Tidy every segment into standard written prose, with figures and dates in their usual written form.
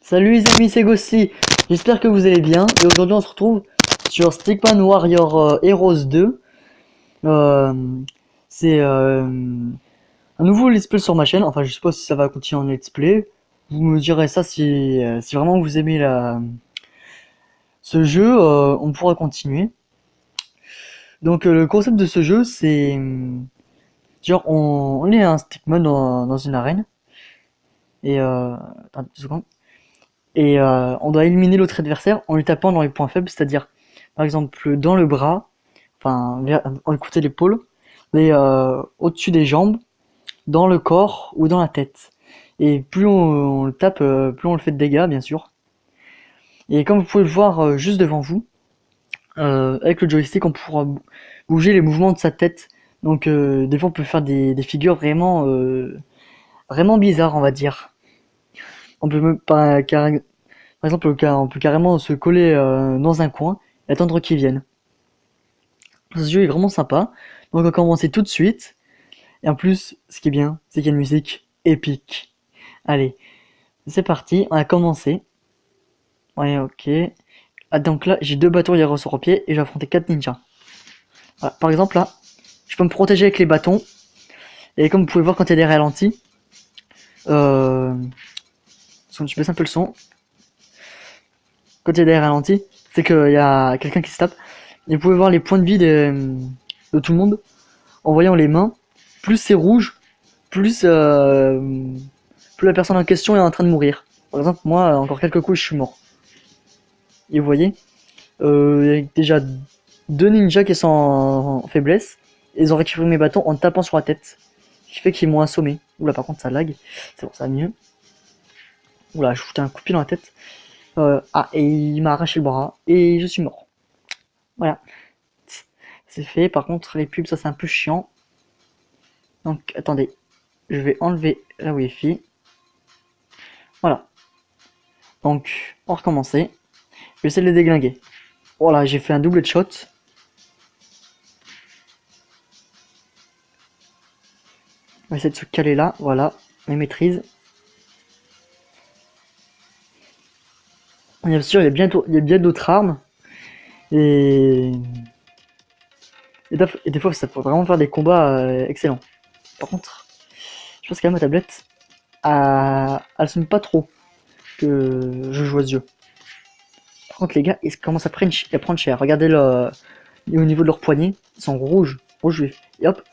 Salut les amis, c'est Ghosty, j'espère que vous allez bien, et aujourd'hui on se retrouve sur Stickman Warrior Heroes 2. C'est un nouveau let's play sur ma chaîne, enfin je sais pas si ça va continuer en let's play, vous me direz ça si vraiment vous aimez ce jeu, on pourra continuer. Donc le concept de ce jeu c'est, genre on est un Stickman dans une arène, et attends 2 secondes. Et on doit éliminer l'autre adversaire en lui tapant dans les points faibles, c'est-à-dire par exemple dans le bras, enfin en côté de l'épaule, au-dessus des jambes, dans le corps ou dans la tête. Et plus on le tape, plus on le fait de dégâts, bien sûr. Et comme vous pouvez le voir juste devant vous, avec le joystick on pourra bouger les mouvements de sa tête. Donc des fois on peut faire des figures vraiment bizarres, on va dire. On peut même pas par exemple, on peut carrément se coller dans un coin et attendre qu'ils viennent. Ce jeu est vraiment sympa, donc on va commencer tout de suite. Et en plus, ce qui est bien, c'est qu'il y a une musique épique. Allez, c'est parti, on a commencé. Ouais, ok. Ah, donc là, j'ai 2 bâtons hier sur pied et j'ai affronté 4 ninjas. Voilà, par exemple, là, je peux me protéger avec les bâtons. Et comme vous pouvez voir quand il y a des ralentis, je baisse un peu le son. Quand il y a des ralentis, c'est qu'il y a quelqu'un qui se tape. Et vous pouvez voir les points de vie de tout le monde en voyant les mains. Plus c'est rouge, plus la personne en question est en train de mourir. Par exemple, moi, encore quelques coups, je suis mort. Et vous voyez, il y a déjà 2 ninjas qui sont en faiblesse. Et ils ont récupéré mes bâtons en tapant sur la tête. Ce qui fait qu'ils m'ont assommé. Oula, par contre, ça lag. C'est bon, ça va mieux. Oula, je foutais un coup de pied dans la tête. Et il m'a arraché le bras. Et je suis mort. Voilà. C'est fait. Par contre, les pubs, ça c'est un peu chiant. Donc, attendez. Je vais enlever la Wi-Fi. Voilà. Donc, on va recommencer. Je vais essayer de les déglinguer. Voilà, j'ai fait un double shot. On va essayer de se caler là. Voilà. On maîtrise. Bien sûr, il y a bien d'autres armes. Et des fois, ça peut vraiment faire des combats excellents. Par contre, je pense que ma tablette, elle se met pas trop que je joue à ce jeu. Par contre, les gars, ils commencent à prendre cher. Regardez au niveau de leurs poignets, ils sont rouges vifs. Et hop,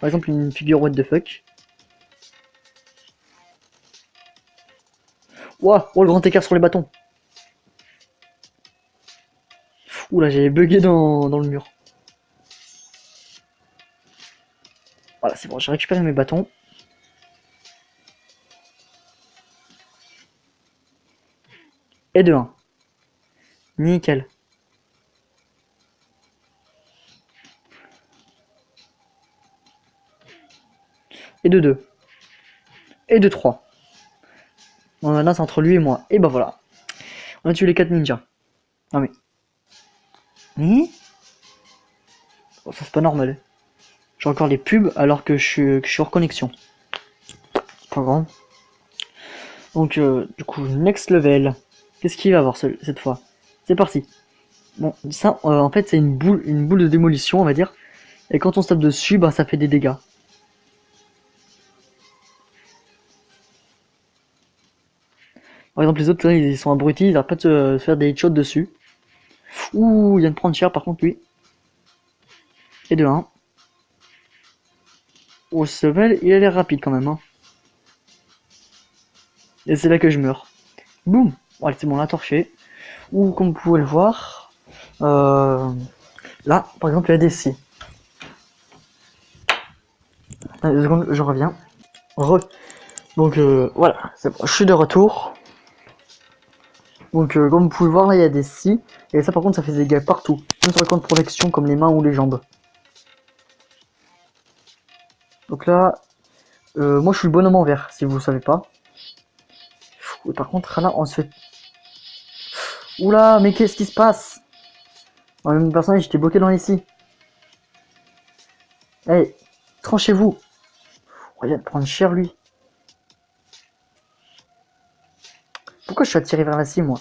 par exemple, une figure what the fuck. Ouah, oh, le grand écart sur les bâtons. Oula, j'ai bugué dans le mur. Voilà, c'est bon, j'ai récupéré mes bâtons. Et de 1. Nickel. Et de 2. Et de 3. Bon, maintenant, c'est entre lui et moi. Et bah voilà. On a tué les 4 ninjas. Non mais... Oh, ça c'est pas normal. J'ai encore les pubs alors que je suis hors connexion. Pas grave. Donc du coup, next level. Qu'est-ce qu'il va avoir cette fois? C'est parti. Bon, ça, en fait, c'est une boule de démolition, on va dire. Et quand on se tape dessus, bah ça fait des dégâts. Par exemple, les autres, là, ils sont abrutis, ils n'arrêtent pas de se faire des headshots dessus. Ouh, il vient de prendre cher par contre, lui. Et de 1. Oh, ce level, il a l'air rapide quand même. Hein. Et c'est là que je meurs. Boum. Voilà, c'est bon, on l'a torché. Ou comme vous pouvez le voir, là, par exemple, il y a des scies. Attendez 2 secondes, je reviens. Donc voilà, c'est bon, je suis de retour. Donc comme vous pouvez le voir, là, il y a des scies. Et ça, par contre, ça fait des dégâts partout. Même sur les camps de protection, comme les mains ou les jambes. Donc là, moi, je suis le bonhomme en vert, si vous ne savez pas. Et par contre, là, on se fait... Oula, mais qu'est-ce qui se passe? En même personnage, j'étais bloqué dans les scies. Allez, tranchez-vous. On vient de prendre cher, lui. Pourquoi je suis attiré vers la scie, moi?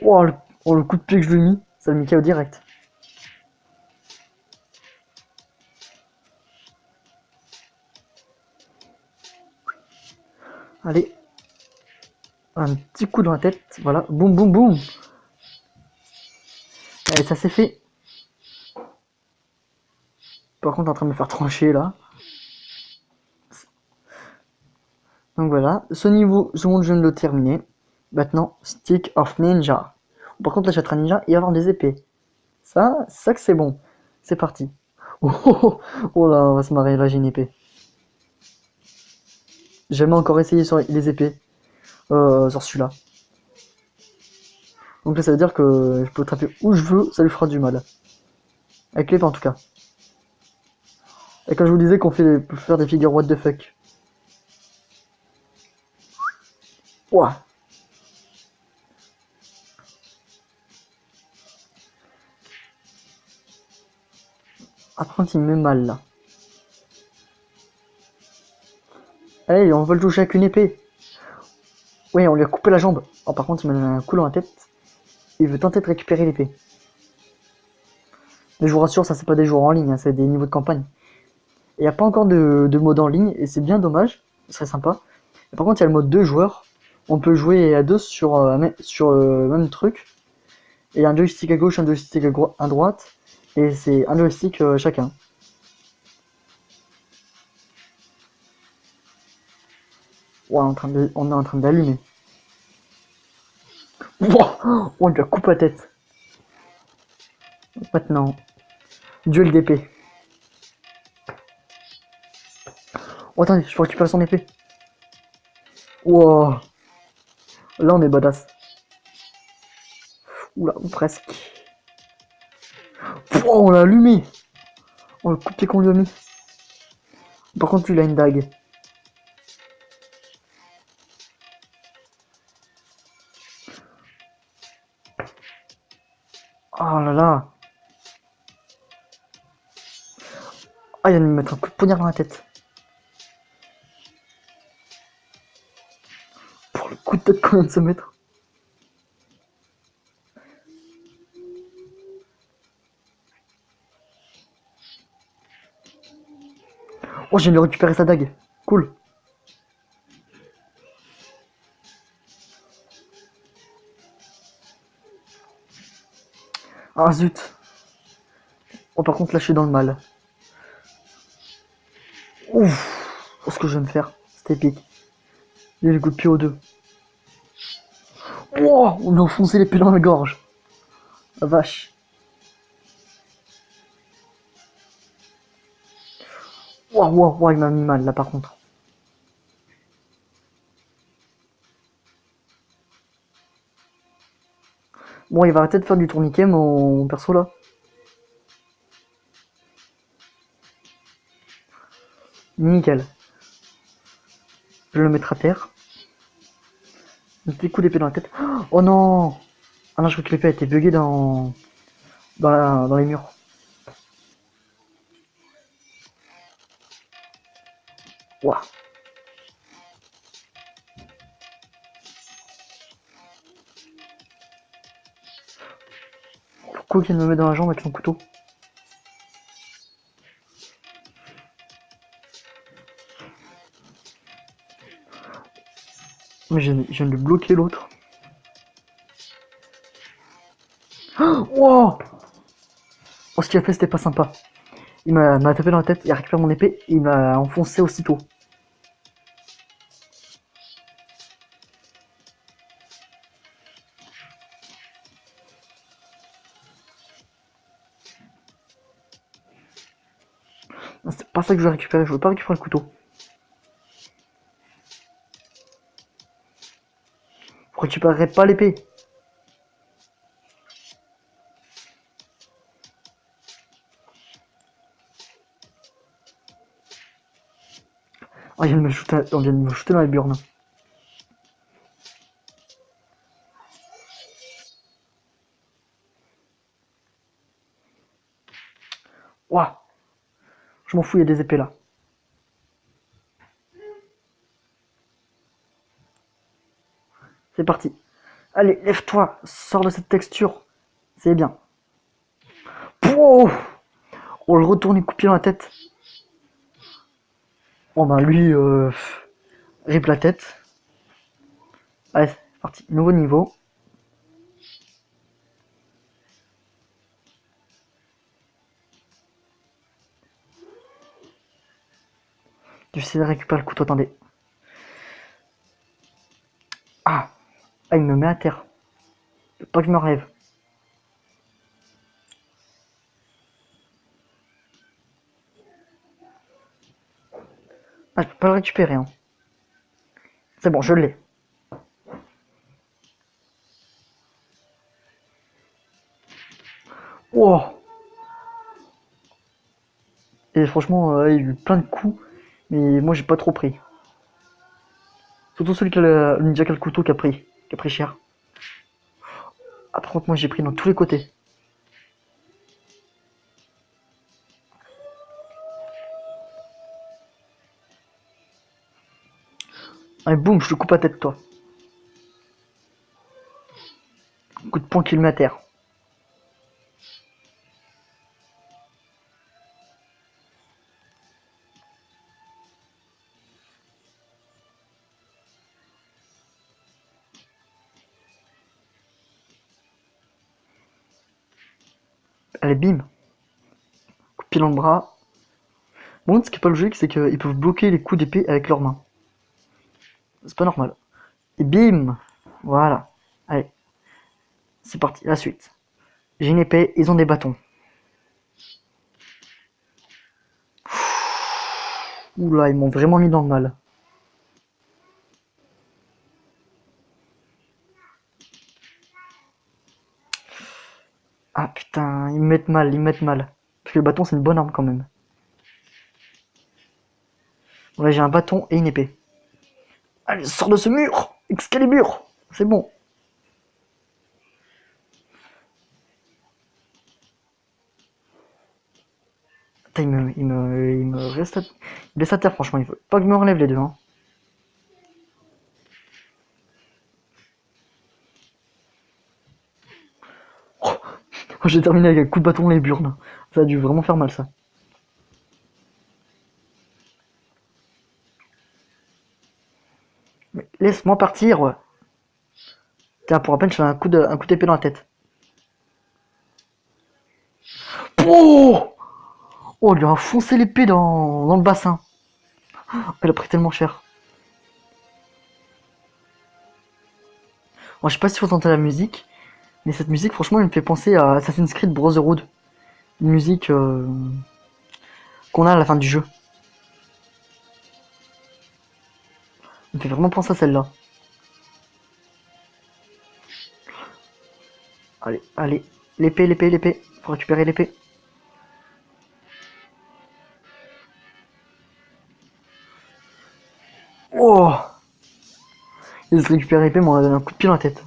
Oh le coup de pied que je lui ai mis, ça le met KO direct. Allez, un petit coup dans la tête, voilà, boum boum boum. Allez, ça c'est fait. Par contre, en train de me faire trancher là. Donc voilà, ce monde je viens de le terminer. Maintenant, Stick of Ninja. Par contre, là, je vais être un ninja et avoir des épées. Ça que c'est bon. C'est parti. Oh, oh, oh, oh là, on va se marrer, là j'ai une épée. J'ai jamais encore essayé sur les épées. Sur celui-là. Donc là, ça veut dire que je peux attraper où je veux, ça lui fera du mal. Avec l'épée en tout cas. Et quand je vous disais qu'on peut faire des figures what the fuck. Ouah. Après, il me met mal là. Allez, on veut le toucher avec une épée. Oui, on lui a coupé la jambe. Oh, par contre, il m'a donné un coup dans la tête. Il veut tenter de récupérer l'épée. Mais je vous rassure, ça c'est pas des joueurs en ligne, hein, c'est des niveaux de campagne. Il n'y a pas encore de mode en ligne, et c'est bien dommage, ce serait sympa. Et par contre, il y a le mode 2 joueurs. On peut jouer à deux sur même truc. Et un joystick à gauche, un joystick à droite. Et c'est un joystick chacun. Ouais, on est en train d'allumer. Wow, on lui a coupé la tête. Maintenant, duel d'épée. Oh, attendez, je peux récupérer son épée. Wow, là on est badass. Oula, presque. Oh, on l'a allumé. Oh, le coup de pied qu'on lui a mis. Par contre, lui, il a une dague. Oh là là. Ah, il vient de me mettre un coup de poignard dans la tête. Pour le coup de tête qu'on vient de se mettre. Oh, j'ai lui récupérer sa dague. Cool. Ah zut. Oh, par contre, là, je suis dans le mal. Ouf. Oh, ce que je viens de faire. C'était épique. Il a le coup de pied aux deux. Oh, on a enfoncé l'épée dans la gorge. La vache. Ouah, ouah, ouah, il m'a mis mal, là, par contre. Bon, il va arrêter de faire du tourniquet, mon perso, là. Nickel. Je vais le mettre à terre. Un petit coup d'épée dans la tête. Oh non. Ah non, je crois que l'épée a été buggée dans les murs. Ouah. Pourquoi il vient de me mettre dans la jambe avec son couteau? Mais je viens de bloquer l'autre. Wow. Oh, ce qu'il a fait, c'était pas sympa. Il m'a tapé dans la tête, il a récupéré mon épée, et il m'a enfoncé aussitôt. C'est pas ça que je veux récupérer, je veux pas récupérer le couteau. Je récupérerai pas l'épée. Ah, on vient de me shooter dans les burnes. Ouah, je m'en fous, il y a des épées là. C'est parti. Allez, lève-toi, sors de cette texture. C'est bien. Pouh, on le retourne et coupe dans la tête. Oh ben lui, rip la tête. Allez, c'est parti. Nouveau niveau. J'essaie de récupérer le couteau, attendez. Ah, ah, il me met à terre. Faut pas que je me rêve. Ah, je peux pas le récupérer. Hein. C'est bon, je l'ai. Wow. Et franchement, il y a eu plein de coups. Mais moi, j'ai pas trop pris. Surtout celui qui a le ninja qui a le couteau qui a pris cher. Ah, par contre, moi, j'ai pris dans tous les côtés. Allez, boum, je te coupe la tête, toi. Coup de poing qui le met à terre. Allez, bim. Coup de pied dans le bras. Bon, ce qui est pas logique, c'est qu'ils peuvent bloquer les coups d'épée avec leurs mains. C'est pas normal. Et bim. Voilà. Allez. C'est parti, la suite. J'ai une épée, ils ont des bâtons. Oula, ils m'ont vraiment mis dans le mal. Ah putain, ils me mettent mal, ils me mettent mal. Parce que le bâton, c'est une bonne arme quand même. Bon, là, j'ai un bâton et une épée. Allez, sors de ce mur! Excalibur! C'est bon. Putain, il me reste à... Il laisse à terre, franchement. Il faut pas que je me relève les deux. Hein. Oh, j'ai terminé avec un coup de bâton dans les burnes. Ça a dû vraiment faire mal, ça. Mais laisse-moi partir, ouais. Tiens, pour rappel, je fais un coup d'épée dans la tête. Oh! Oh, il lui a foncé l'épée dans le bassin. Elle a pris tellement cher. Bon, je sais pas si vous entendez la musique, mais cette musique, franchement, elle me fait penser à Assassin's Creed Brotherhood. Une musique qu'on a à la fin du jeu. Elle me fait vraiment penser à celle-là. Allez, allez. L'épée, l'épée, l'épée. Faut récupérer l'épée. Oh! Il se récupère l'épée, mais on a donné un coup de pied dans la tête.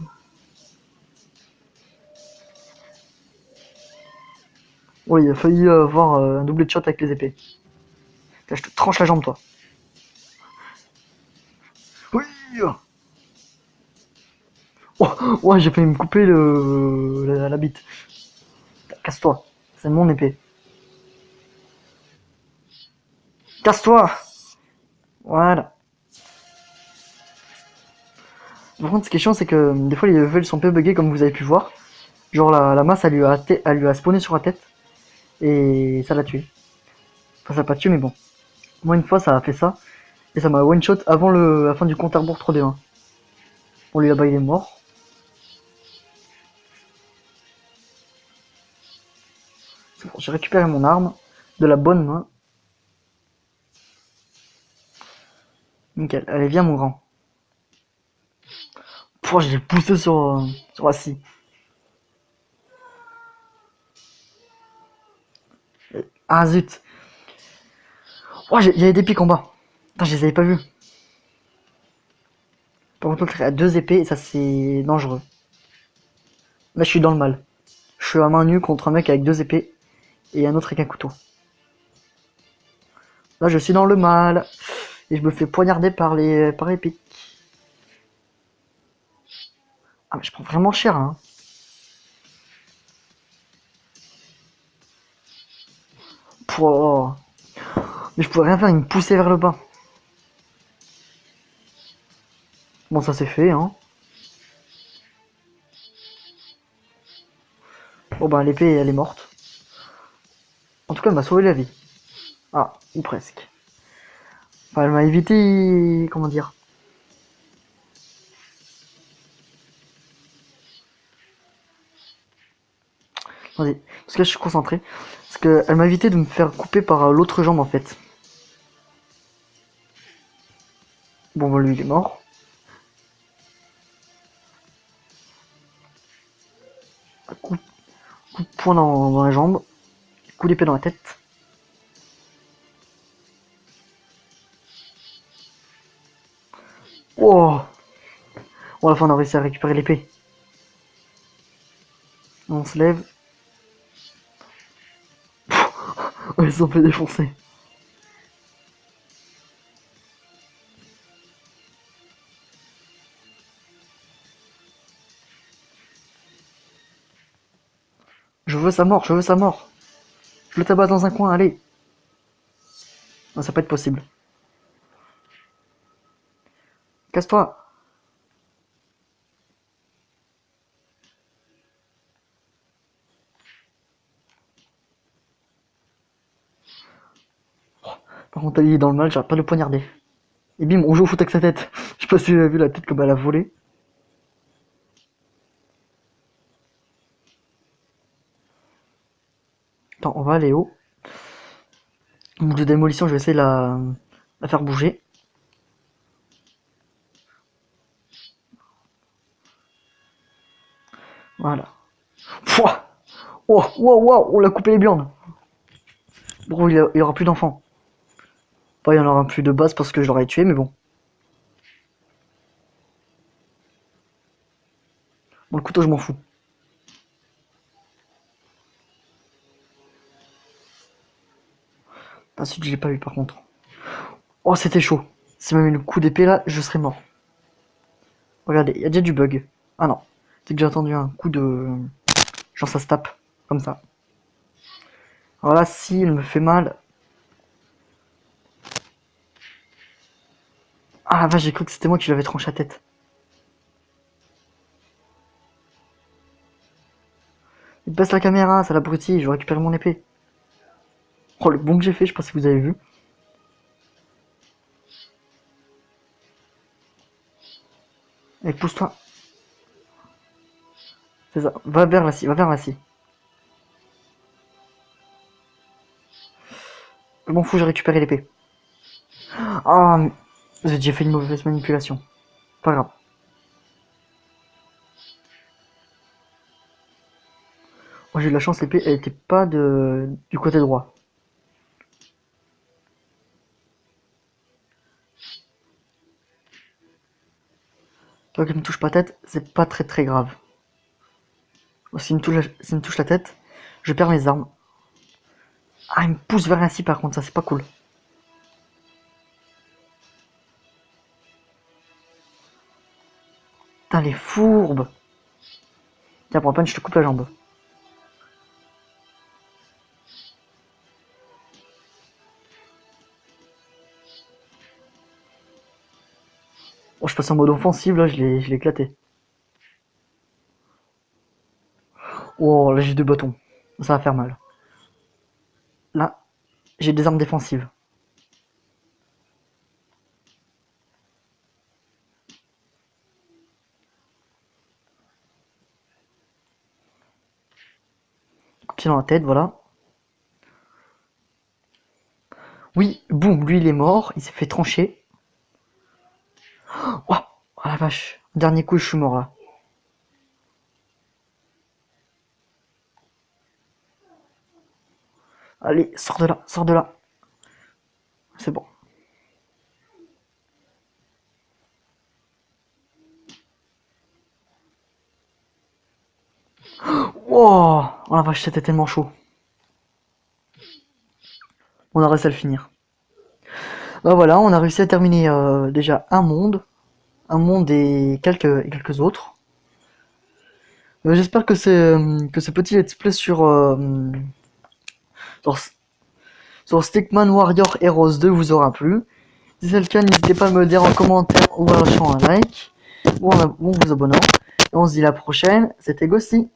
Oh, il a failli avoir un double shot avec les épées. Là, je te tranche la jambe, toi. Oui! Oh, ouais, j'ai failli me couper la bite. Casse-toi. C'est mon épée. Casse-toi! Voilà. Par contre, ce qui est chiant, c'est que des fois, les levels sont un peu buggés, comme vous avez pu voir. Genre, la masse, elle lui a spawné sur la tête. Et ça l'a tué. Enfin, ça l'a pas tué, mais bon. Moi, une fois, ça a fait ça. Et ça m'a one-shot avant la fin du compte à rebours 3D1. Bon, lui, là-bas, il est mort. C'est bon, j'ai récupéré mon arme. De la bonne main. Nickel. Allez, viens, mon grand. Pouah, j'ai poussé sur la scie. Ah, zut. Oh, il y avait des pics en bas. Putain, je les avais pas vus. Par contre, l'autre, il a deux épées et ça, c'est dangereux. Là, je suis dans le mal. Je suis à main nue contre un mec avec deux épées et un autre avec un couteau. Là, je suis dans le mal. Et je me fais poignarder par les pics. Ah, mais je prends vraiment cher, hein. Pouah. Mais je pouvais rien faire, il me poussait vers le bas. Bon, ça c'est fait, hein. Bon, bah, l'épée, elle est morte. En tout cas, elle m'a sauvé la vie. Ah, ou presque. Enfin, elle m'a évité... Comment dire? Vas-y, parce que là, je suis concentré. Parce qu'elle m'a évité de me faire couper par l'autre jambe, en fait. Bon, bah, lui, il est mort. Coup, coup de poing dans la jambe. Coup d'épée dans la tête. Oh! Bon, à la fin, on a réussi à récupérer l'épée. On se lève. Oh, ils se sont fait défoncer. Je veux sa mort, je veux sa mort. Je le tabasse dans un coin, allez. Non, ça peut être possible. Casse-toi. Par contre, il est dans le mal, j'arrête pas de le poignarder. Et bim, on joue au foot avec sa tête. Je sais pas si vous avez vu la tête comme elle a volé. Attends, on va aller haut. De démolition, je vais essayer de la faire bouger. Voilà. Pouah. Oh, wow, wow, on l'a coupé les viandes. Bon, il y aura plus d'enfants. Pas, il y en aura plus de base parce que je l'aurais tué, mais bon. Bon, le couteau, je m'en fous. Ensuite, je l'ai pas eu par contre. Oh, c'était chaud. Si même une coup d'épée là, je serais mort. Regardez, il y a déjà du bug. Ah non, c'est que j'ai entendu un coup de... Genre ça se tape, comme ça. Alors là, si il me fait mal... Ah la vache, j'ai cru que c'était moi qui lui avais tranché la tête. Il baisse la caméra, ça l'abrutit, je vais récupérer mon épée. Oh, le bon que j'ai fait, je sais pas si vous avez vu. Allez, pousse-toi. C'est ça, va vers la scie, va vers la scie. Je m'en fous, j'ai récupéré l'épée. Ah, j'ai fait une mauvaise manipulation. Pas grave. Moi j'ai eu de la chance, l'épée, elle était pas du côté droit. Toi qui me touche pas la tête, c'est pas très très grave. S'il me touche la tête, je perds mes armes. Ah, il me pousse vers la scie par contre, ça c'est pas cool. Putain, les fourbes. Tiens, pour la peine, je te coupe la jambe. Oh, je passe en mode offensive, là, je l'ai éclaté. Oh, là, j'ai deux bâtons. Ça va faire mal. Là, j'ai des armes défensives. Coup de pied dans la tête, voilà. Oui, boum, lui, il est mort. Il s'est fait trancher. Oh, oh la vache. Dernier coup, je suis mort, là. Allez, sors de là, sors de là. C'est bon. Oh, oh la vache, c'était tellement chaud. On a réussi à le finir. Bah voilà, on a réussi à terminer déjà un monde et quelques autres. J'espère que ce petit let's play sur, sur Stickman Warrior Heroes 2 vous aura plu. Si c'est le cas, n'hésitez pas à me le dire en commentaire ou à lâcher un like ou en vous abonnant. Et on se dit à la prochaine, c'était Gossi.